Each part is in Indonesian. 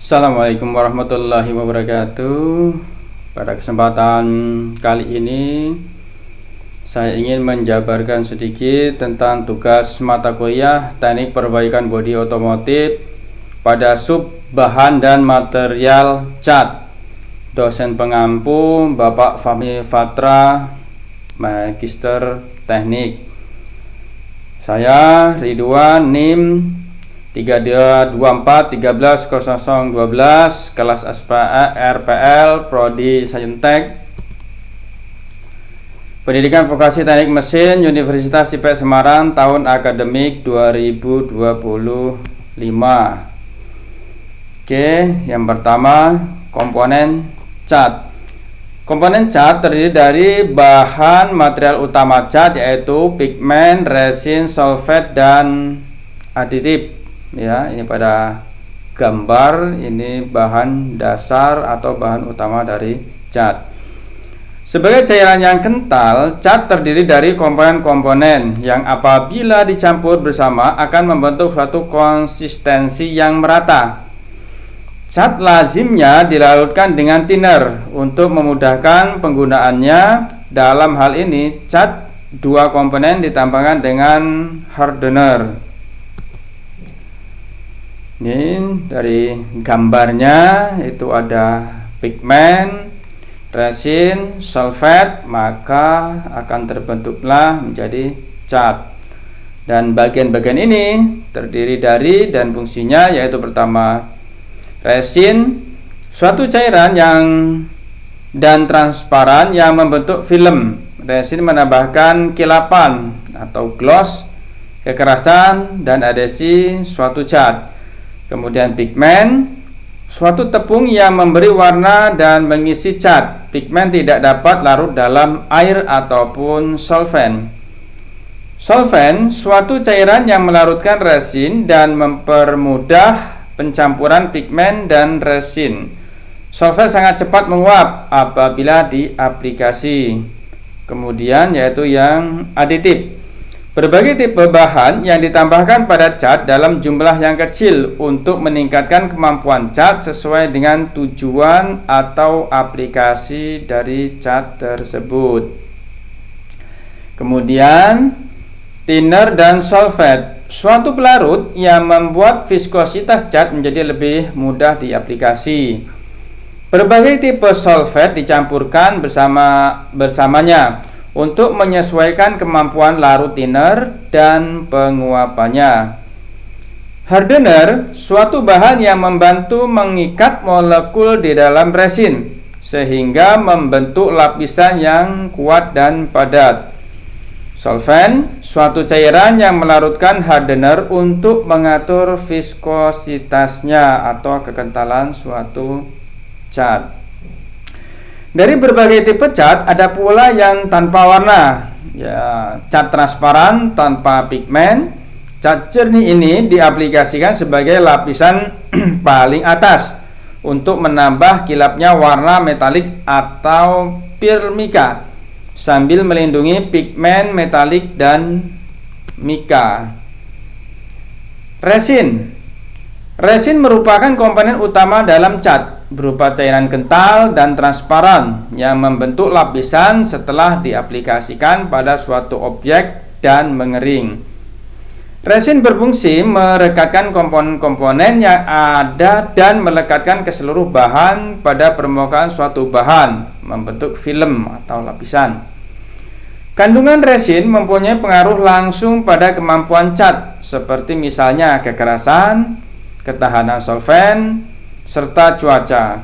Assalamualaikum warahmatullahi wabarakatuh. Pada kesempatan kali ini saya ingin menjabarkan sedikit tentang tugas mata kuliah Teknik Perbaikan Bodi Otomotif pada sub bahan dan material cat. Dosen pengampu Bapak Fahmi Fatra, Magister Teknik. Saya Ridwan, NIM 3224130012, kelas RPL Prodi Saintek, Pendidikan Vokasi Teknik Mesin, Universitas IPS Semarang, tahun akademik 2025. Oke, yang pertama, komponen cat. Komponen cat terdiri dari bahan material utama cat, yaitu pigmen, resin, solvent, dan aditif. Ya, ini pada gambar ini bahan dasar atau bahan utama dari cat. Sebagai cairan yang kental, cat terdiri dari komponen-komponen yang apabila dicampur bersama akan membentuk suatu konsistensi yang merata. Cat lazimnya dilarutkan dengan thinner untuk memudahkan penggunaannya. Dalam hal ini, cat dua komponen ditambahkan dengan hardener. Ini dari gambarnya itu ada pigmen, resin, solvent, maka akan terbentuklah menjadi cat. Dan bagian-bagian ini terdiri dari dan fungsinya yaitu pertama, resin, suatu cairan yang dan transparan yang membentuk film. Resin menambahkan kilapan atau gloss, kekerasan dan adhesi suatu cat. Kemudian pigmen, suatu tepung yang memberi warna dan mengisi cat. Pigmen tidak dapat larut dalam air ataupun solvent. Solvent, suatu cairan yang melarutkan resin dan mempermudah pencampuran pigmen dan resin. Solvent sangat cepat menguap apabila diaplikasi. Kemudian yaitu yang aditif. Berbagai tipe bahan yang ditambahkan pada cat dalam jumlah yang kecil untuk meningkatkan kemampuan cat sesuai dengan tujuan atau aplikasi dari cat tersebut. Kemudian thinner dan solvent, suatu pelarut yang membuat viskositas cat menjadi lebih mudah diaplikasi. Berbagai tipe solvent dicampurkan bersamanya untuk menyesuaikan kemampuan larut thinner dan penguapannya. Hardener, suatu bahan yang membantu mengikat molekul di dalam resin sehingga membentuk lapisan yang kuat dan padat. Solvent, suatu cairan yang melarutkan hardener untuk mengatur viskositasnya atau kekentalan suatu cat. Dari berbagai tipe cat ada pula yang tanpa warna, ya, cat transparan tanpa pigmen. Cat jernih ini diaplikasikan sebagai lapisan paling atas untuk menambah kilapnya warna metalik atau pirmika sambil melindungi pigmen metalik dan mika. Resin merupakan komponen utama dalam cat, berupa cairan kental dan transparan yang membentuk lapisan setelah diaplikasikan pada suatu objek dan mengering. Resin berfungsi merekatkan komponen-komponen yang ada dan melekatkan ke seluruh bahan pada permukaan suatu bahan, membentuk film atau lapisan. Kandungan resin mempunyai pengaruh langsung pada kemampuan cat, seperti misalnya kekerasan, ketahanan solvent, serta cuaca.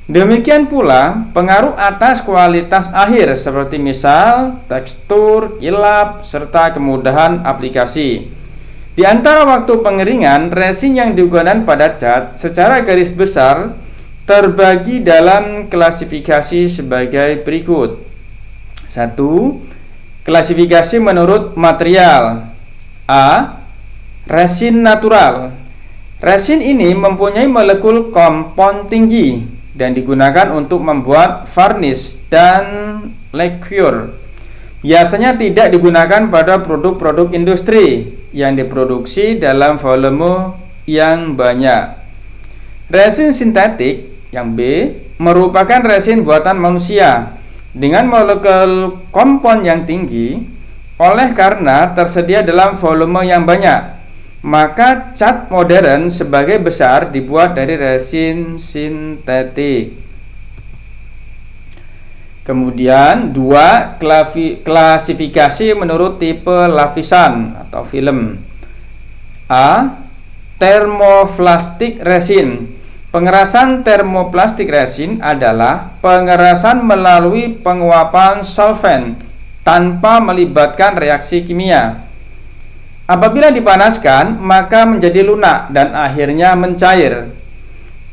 Demikian pula pengaruh atas kualitas akhir seperti misal tekstur, kilap, serta kemudahan aplikasi. Di antara waktu pengeringan, resin yang digunakan pada cat secara garis besar terbagi dalam klasifikasi sebagai berikut. 1. Klasifikasi menurut material. A. Resin natural. Resin ini mempunyai molekul kompon tinggi dan digunakan untuk membuat varnish dan lacquer. Biasanya tidak digunakan pada produk-produk industri yang diproduksi dalam volume yang banyak. Resin sintetik yang B merupakan resin buatan manusia dengan molekul kompon yang tinggi. Oleh karena tersedia dalam volume yang banyak, maka cat modern sebagai besar dibuat dari resin sintetik. Kemudian dua, klasifikasi menurut tipe lapisan atau film. A. Termoplastik resin. Pengerasan termoplastik resin adalah pengerasan melalui penguapan solvent tanpa melibatkan reaksi kimia. Apabila dipanaskan, maka menjadi lunak dan akhirnya mencair.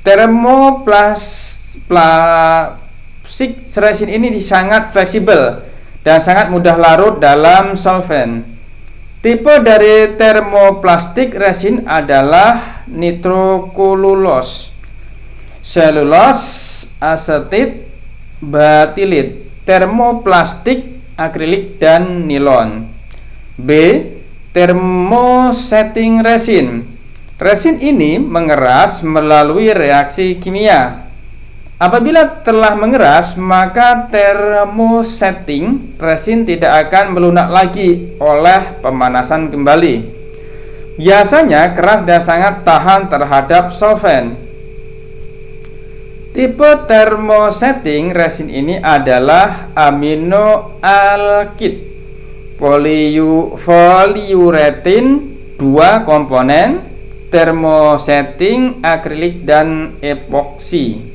Termoplastik resin ini sangat fleksibel dan sangat mudah larut dalam solvent. Tipe dari termoplastik resin adalah nitrokululose, selulose asetit, batilit, termoplastik, akrilik, dan nilon. B. Thermosetting resin. Resin ini mengeras melalui reaksi kimia. Apabila telah mengeras, maka thermosetting resin tidak akan melunak lagi oleh pemanasan kembali. Biasanya keras dan sangat tahan terhadap solvent. Tipe thermosetting resin ini adalah aminoalkid polyurethane 2 komponen, thermosetting, akrilik, dan epoksi.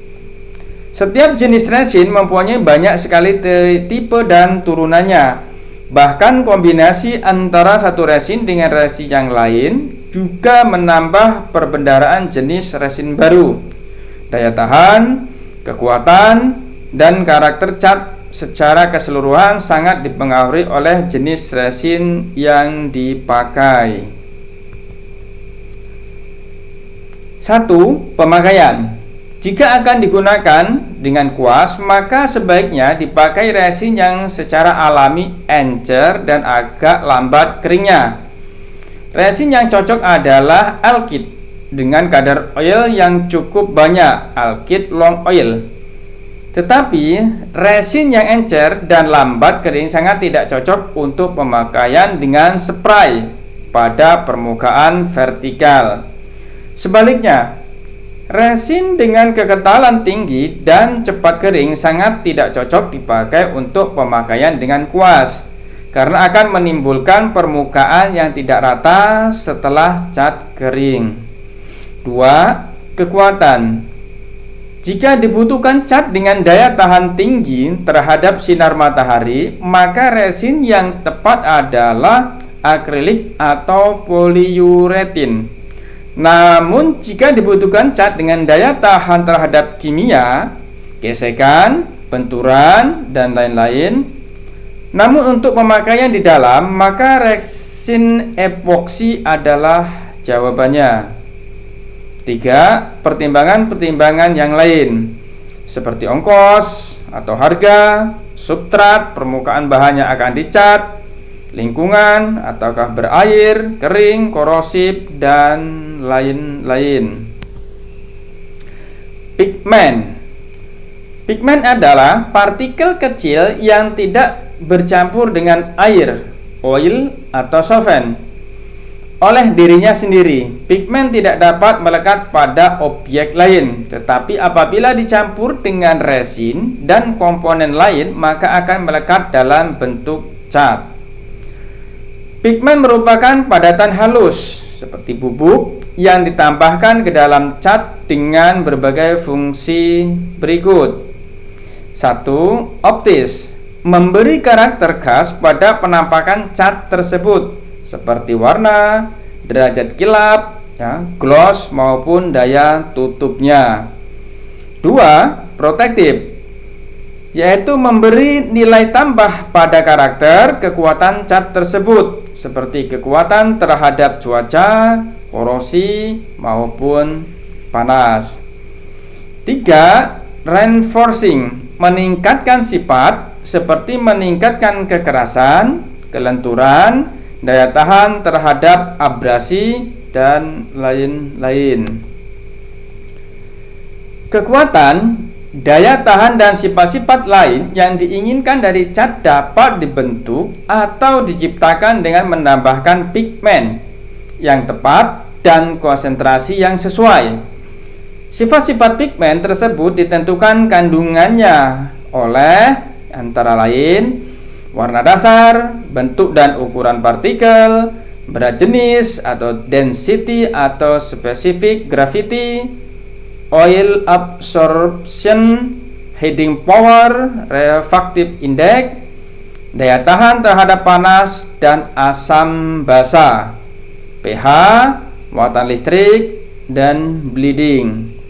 Setiap jenis resin mempunyai banyak sekali tipe dan turunannya. Bahkan kombinasi antara satu resin dengan resin yang lain juga menambah perbendaharaan jenis resin baru. Daya tahan, kekuatan, dan karakter cat secara keseluruhan sangat dipengaruhi oleh jenis resin yang dipakai. 1. Pemakaian. Jika akan digunakan dengan kuas, maka sebaiknya dipakai resin yang secara alami encer dan agak lambat keringnya. Resin yang cocok adalah alkyd dengan kadar oil yang cukup banyak, alkyd long oil. Tetapi resin yang encer dan lambat kering sangat tidak cocok untuk pemakaian dengan spray pada permukaan vertikal. Sebaliknya, resin dengan kekentalan tinggi dan cepat kering sangat tidak cocok dipakai untuk pemakaian dengan kuas karena akan menimbulkan permukaan yang tidak rata setelah cat kering. 2. Kekuatan. Jika dibutuhkan cat dengan daya tahan tinggi terhadap sinar matahari, maka resin yang tepat adalah akrilik atau polyurethane. Namun jika dibutuhkan cat dengan daya tahan terhadap kimia, gesekan, benturan, dan lain-lain, namun untuk pemakaian di dalam, maka resin epoksi adalah jawabannya. 3. Pertimbangan-pertimbangan yang lain seperti ongkos atau harga, substrat, permukaan bahannya akan dicat, lingkungan, ataukah berair, kering, korosif, dan lain-lain. Pigmen. Pigmen adalah partikel kecil yang tidak bercampur dengan air, oil, atau solvent. Oleh dirinya sendiri, pigmen tidak dapat melekat pada objek lain, tetapi apabila dicampur dengan resin dan komponen lain, maka akan melekat dalam bentuk cat. Pigmen merupakan padatan halus seperti bubuk yang ditambahkan ke dalam cat dengan berbagai fungsi berikut. 1. Optis. Memberi karakter khas pada penampakan cat tersebut seperti warna, derajat kilap, gloss maupun daya tutupnya. 2. Protektif, yaitu memberi nilai tambah pada karakter kekuatan cat tersebut seperti kekuatan terhadap cuaca, korosi, maupun panas. 3. Reinforcing, meningkatkan sifat seperti meningkatkan kekerasan, kelenturan, daya tahan terhadap abrasi, dan lain-lain. Kekuatan, daya tahan dan sifat-sifat lain yang diinginkan dari cat dapat dibentuk atau diciptakan dengan menambahkan pigmen yang tepat dan konsentrasi yang sesuai. Sifat-sifat pigmen tersebut ditentukan kandungannya oleh antara lain warna dasar, bentuk dan ukuran partikel, berat jenis atau density atau specific gravity, oil absorption, heating power, refractive index, daya tahan terhadap panas dan asam basa, pH, muatan listrik, dan bleeding.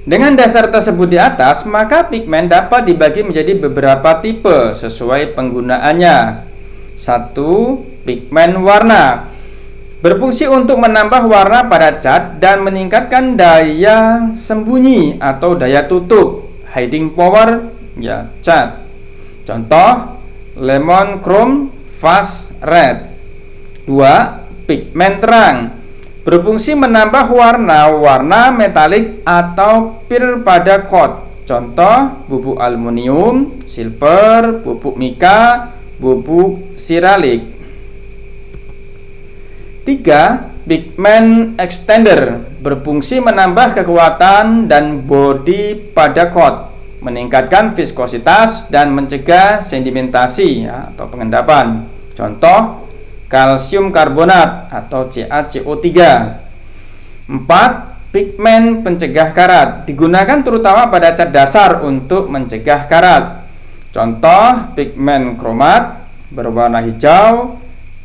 Dengan dasar tersebut di atas, maka pigmen dapat dibagi menjadi beberapa tipe sesuai penggunaannya. 1. Pigmen warna berfungsi untuk menambah warna pada cat dan meningkatkan daya sembunyi atau daya tutup, hiding power ya cat. Contoh lemon chrome fast red. 2. Pigmen terang berfungsi menambah warna-warna metalik atau pir pada coat. Contoh bubuk aluminium, silver, bubuk mika, bubuk siralik. 3. Pigmen extender berfungsi menambah kekuatan dan bodi pada coat, meningkatkan viskositas dan mencegah sedimentasi atau pengendapan. Contoh kalsium karbonat atau CaCO3. 4. Pigmen pencegah karat digunakan terutama pada cat dasar untuk mencegah karat. Contoh pigmen kromat berwarna hijau,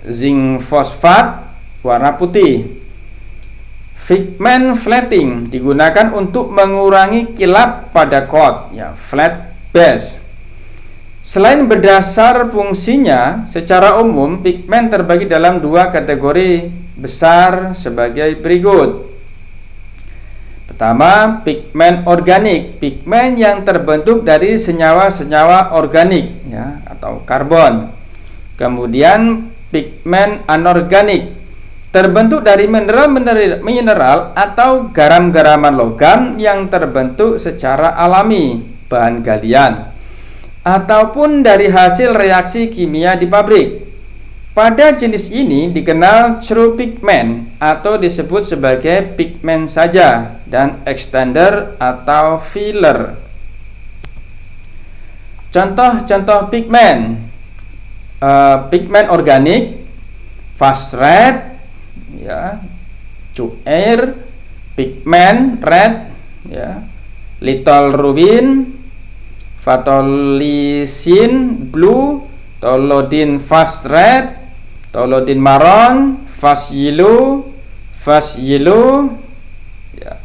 zinc fosfat warna putih. Pigmen flatting digunakan untuk mengurangi kilap pada coat ya, flat base. Selain berdasar fungsinya, secara umum pigmen terbagi dalam dua kategori besar sebagai berikut. Pertama, pigmen organik, pigmen yang terbentuk dari senyawa-senyawa organik ya, atau karbon. Kemudian pigmen anorganik, terbentuk dari mineral atau garam-garaman logam yang terbentuk secara alami, bahan galian, ataupun dari hasil reaksi kimia di pabrik. Pada jenis ini dikenal true pigment atau disebut sebagai pigmen saja dan extender atau filler. Contoh-contoh pigmen, pigmen organik, fast red, ya, cuir, pigmen red, ya, little rubin, Phthalocin blue, tolodin fast red, tolodin marron, fast yellow, ya,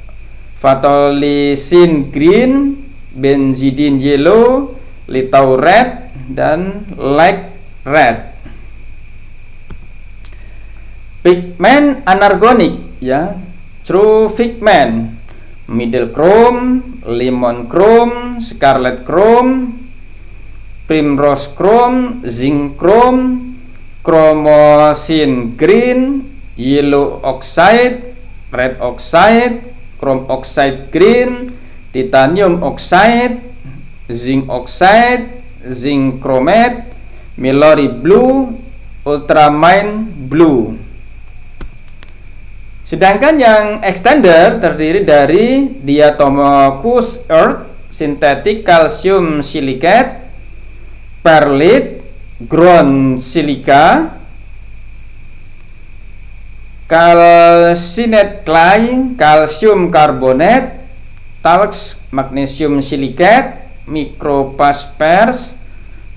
Phthalocin green, benzidin yellow, litau red, dan light red. Pigmen anorganik ya, true pigment, middle chrome, lemon chrome, scarlet chrome, primrose chrome, zinc chrome, chromosin green, yellow oxide, red oxide, chrome oxide green, titanium oxide, zinc oxide, zinc chromate, Mallory blue, ultramarine blue. Sedangkan yang extender terdiri dari diatomaceous earth, synthetic calcium silicate, perlite, ground silica, calcined clay, calcium carbonate, talc, magnesium silicate, microphosphorus,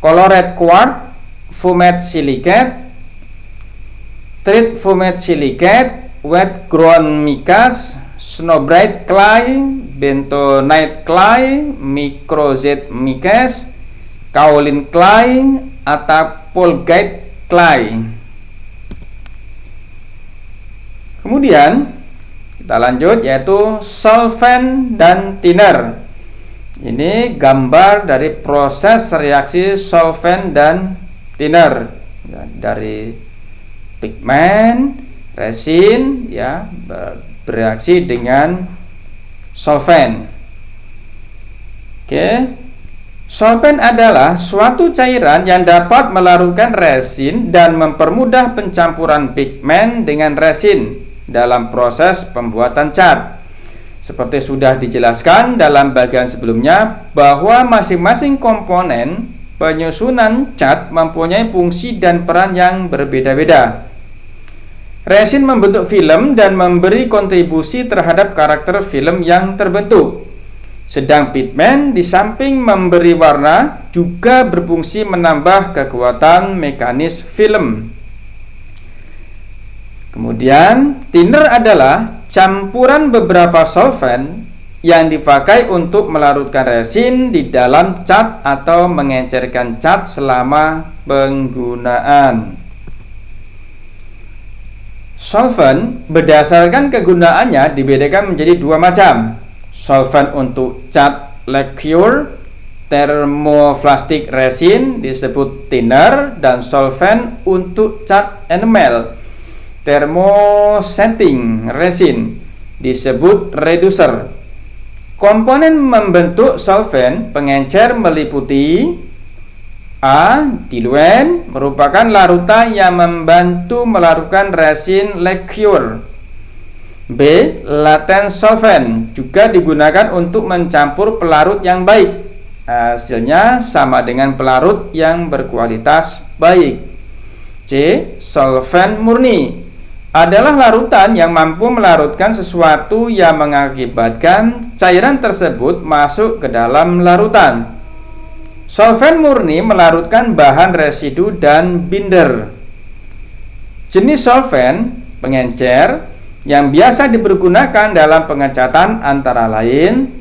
colored quartz, fumate silicate, treat fumate silicate, wet ground micas, snowbright clay, bentonite clay, microzette micas, kaolin clay, atapolgite clay. Kemudian kita lanjut yaitu solvent dan thinner. Ini gambar dari proses reaksi solvent dan thinner ya, dari pigmen resin ya bereaksi dengan solvent. Oke. Solvent adalah suatu cairan yang dapat melarutkan resin dan mempermudah pencampuran pigmen dengan resin dalam proses pembuatan cat. Seperti sudah dijelaskan dalam bagian sebelumnya bahwa masing-masing komponen penyusunan cat mempunyai fungsi dan peran yang berbeda-beda. Resin membentuk film dan memberi kontribusi terhadap karakter film yang terbentuk. Sedang pigmen di samping memberi warna juga berfungsi menambah kekuatan mekanis film. Kemudian, thinner adalah campuran beberapa solvent yang dipakai untuk melarutkan resin di dalam cat atau mengencerkan cat selama penggunaan. Solvent berdasarkan kegunaannya dibedakan menjadi dua macam. Solvent untuk cat lacquer, thermoplastic resin disebut thinner, dan solvent untuk cat enamel, thermosetting resin disebut reducer. Komponen membentuk solvent pengencer meliputi A. Diluent merupakan larutan yang membantu melarutkan resin lacquer. B. Latent solvent juga digunakan untuk mencampur pelarut yang baik. Hasilnya sama dengan pelarut yang berkualitas baik. C. Solvent murni adalah larutan yang mampu melarutkan sesuatu yang mengakibatkan cairan tersebut masuk ke dalam larutan. Solvent murni melarutkan bahan residu dan binder. Jenis solvent pengencer yang biasa dipergunakan dalam pengecatan antara lain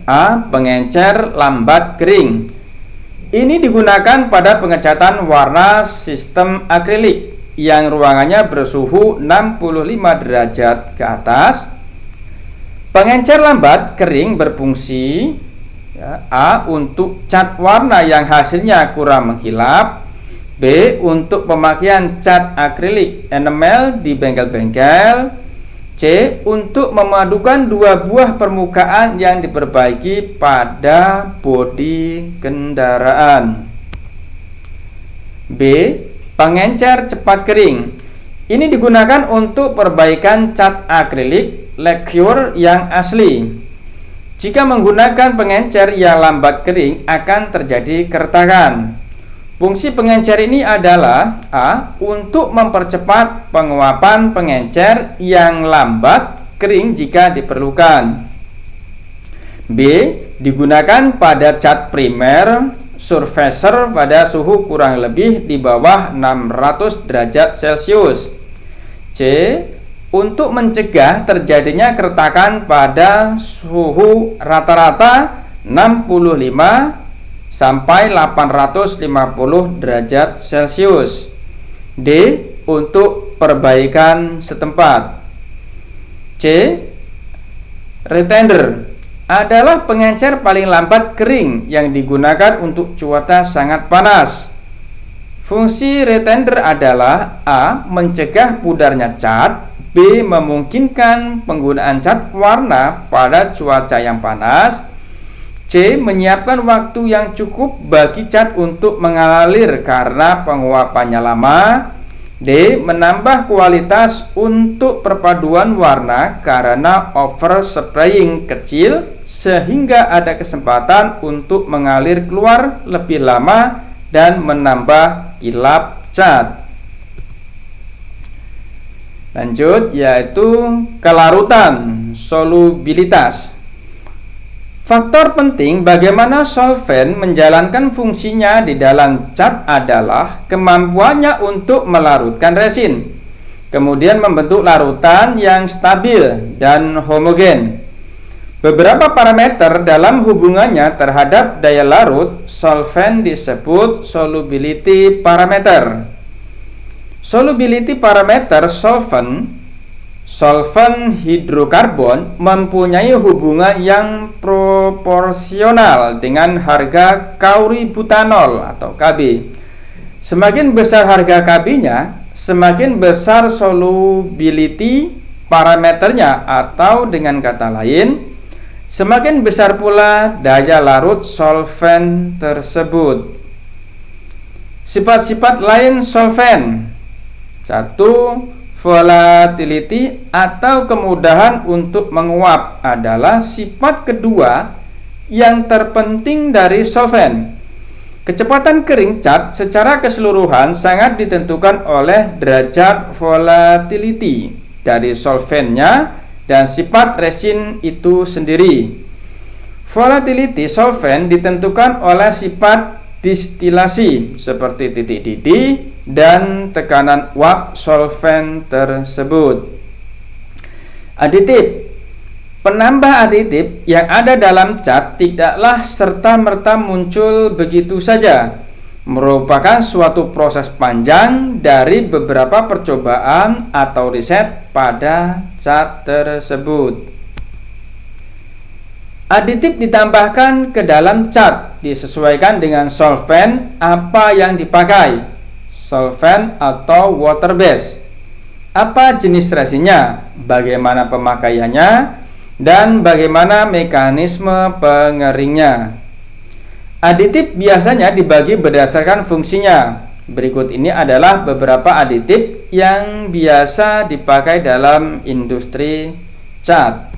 A. Pengencer lambat kering. Ini digunakan pada pengecatan warna sistem akrilik yang ruangannya bersuhu 65 derajat ke atas. Pengencer lambat kering berfungsi A. Untuk cat warna yang hasilnya kurang mengkilap. B. Untuk pemakaian cat akrilik enamel di bengkel-bengkel. C. Untuk memadukan dua buah permukaan yang diperbaiki pada bodi kendaraan. B. Pengencer cepat kering. Ini digunakan untuk perbaikan cat akrilik lacquer yang asli. Jika menggunakan pengencer yang lambat kering akan terjadi keretakan. Fungsi pengencer ini adalah A. Untuk mempercepat penguapan pengencer yang lambat kering jika diperlukan. B. Digunakan pada cat primer surfacer pada suhu kurang lebih di bawah 600 derajat Celcius. C. Untuk mencegah terjadinya keretakan pada suhu rata-rata 65 sampai 850 derajat Celcius. D. Untuk perbaikan setempat. C. Retender adalah pengencer paling lambat kering yang digunakan untuk cuaca sangat panas. Fungsi retender adalah A. Mencegah pudarnya cat. B. Memungkinkan penggunaan cat warna pada cuaca yang panas. C. Menyiapkan waktu yang cukup bagi cat untuk mengalir karena penguapannya lama. D. Menambah kualitas untuk perpaduan warna karena overspraying kecil sehingga ada kesempatan untuk mengalir keluar lebih lama dan menambah kilap cat. Lanjut, yaitu kelarutan, solubilitas. Faktor penting bagaimana solvent menjalankan fungsinya di dalam cat adalah kemampuannya untuk melarutkan resin, kemudian membentuk larutan yang stabil dan homogen. Beberapa parameter dalam hubungannya terhadap daya larut solvent disebut solubility parameter. Solubility parameter solvent hidrokarbon mempunyai hubungan yang proporsional dengan harga kauri-butanol atau Kb. Semakin besar harga Kb-nya, semakin besar solubility parameternya, atau dengan kata lain, semakin besar pula daya larut solvent tersebut. Sifat-sifat lain solvent: 1. Volatility atau kemudahan untuk menguap adalah sifat kedua yang terpenting dari solvent. Kecepatan kering cat secara keseluruhan sangat ditentukan oleh derajat volatility dari solventnya dan sifat resin itu sendiri. Volatility solvent ditentukan oleh sifat distilasi seperti titik didih dan tekanan uap solvent tersebut. Aditif: penambah aditif yang ada dalam cat tidaklah serta-merta muncul begitu saja, merupakan suatu proses panjang dari beberapa percobaan atau riset pada cat tersebut. Aditif ditambahkan ke dalam cat disesuaikan dengan solvent apa yang dipakai, solvent atau water base, apa jenis resinnya, bagaimana pemakaiannya, dan bagaimana mekanisme pengeringnya. Aditif biasanya dibagi berdasarkan fungsinya. Berikut ini adalah beberapa aditif yang biasa dipakai dalam industri cat.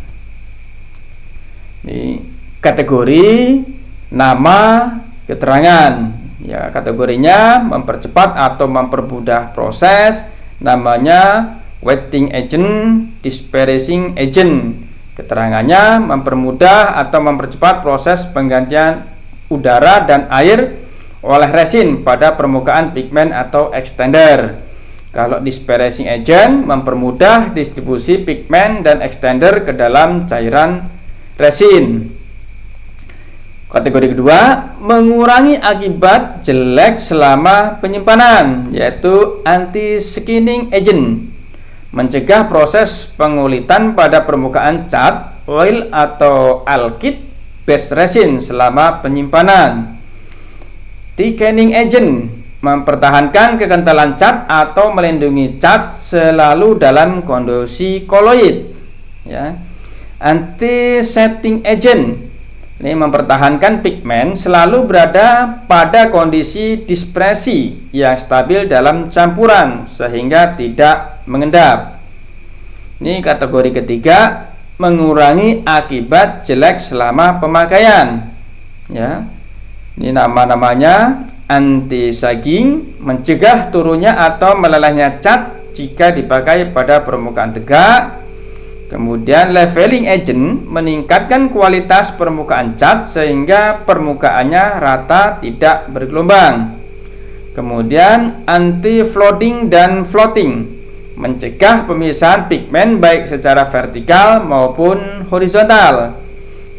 Ini kategori, nama, keterangan. Ya, kategorinya mempercepat atau mempermudah proses, namanya wetting agent, dispersing agent. Keterangannya mempermudah atau mempercepat proses penggantian udara dan air oleh resin pada permukaan pigmen atau extender. Kalau dispersing agent mempermudah distribusi pigmen dan extender ke dalam cairan resin. Kategori kedua, mengurangi akibat jelek selama penyimpanan, yaitu anti-skinning agent, mencegah proses pengulitan pada permukaan cat, oil atau alkyd base resin selama penyimpanan. Thickening agent, mempertahankan kekentalan cat atau melindungi cat selalu dalam kondisi koloid. Ya. Anti-setting agent, ini mempertahankan pigmen selalu berada pada kondisi dispersi yang stabil dalam campuran sehingga tidak mengendap. Ini kategori ketiga, mengurangi akibat jelek selama pemakaian. Ya, ini nama-namanya: anti-sagging, mencegah turunnya atau melelehnya cat jika dipakai pada permukaan tegak. Kemudian leveling agent, meningkatkan kualitas permukaan cat sehingga permukaannya rata tidak bergelombang. Kemudian anti-flooding dan floating, mencegah pemisahan pigmen baik secara vertikal maupun horizontal.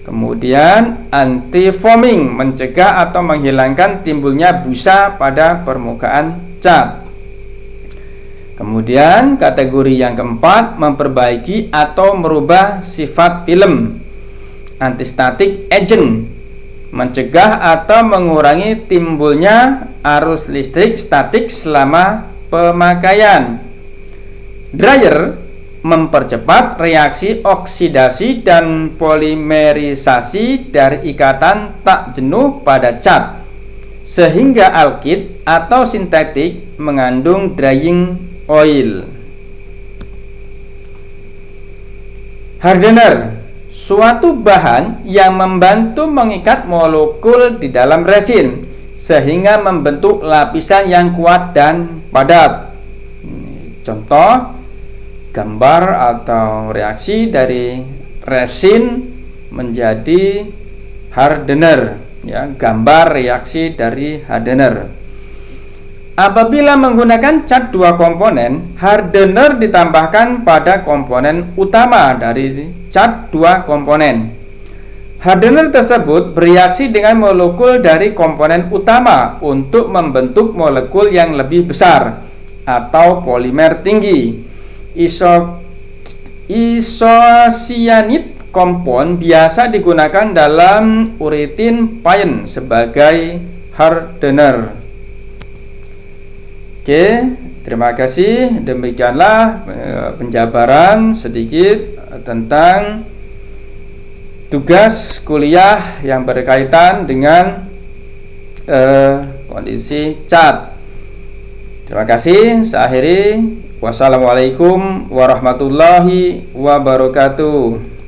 Kemudian anti-foaming, mencegah atau menghilangkan timbulnya busa pada permukaan cat. Kemudian kategori yang keempat, memperbaiki atau merubah sifat film. Anti-static agent, mencegah atau mengurangi timbulnya arus listrik statik selama pemakaian. Dryer, mempercepat reaksi oksidasi dan polimerisasi dari ikatan tak jenuh pada cat, sehingga alkyd atau sintetik mengandung drying oil. Hardener, suatu bahan yang membantu mengikat molekul di dalam resin sehingga membentuk lapisan yang kuat dan padat. Contoh gambar atau reaksi dari resin menjadi hardener, ya, gambar reaksi dari hardener. Apabila menggunakan cat dua komponen, hardener ditambahkan pada komponen utama dari cat dua komponen. Hardener tersebut bereaksi dengan molekul dari komponen utama untuk membentuk molekul yang lebih besar atau polimer tinggi. Isocyanid kompon biasa digunakan dalam uretin paint sebagai hardener. Oke, Terima kasih. Demikianlah penjabaran sedikit tentang tugas kuliah yang berkaitan dengan kondisi cat. Terima kasih. Saya akhiri. Wassalamualaikum warahmatullahi wabarakatuh.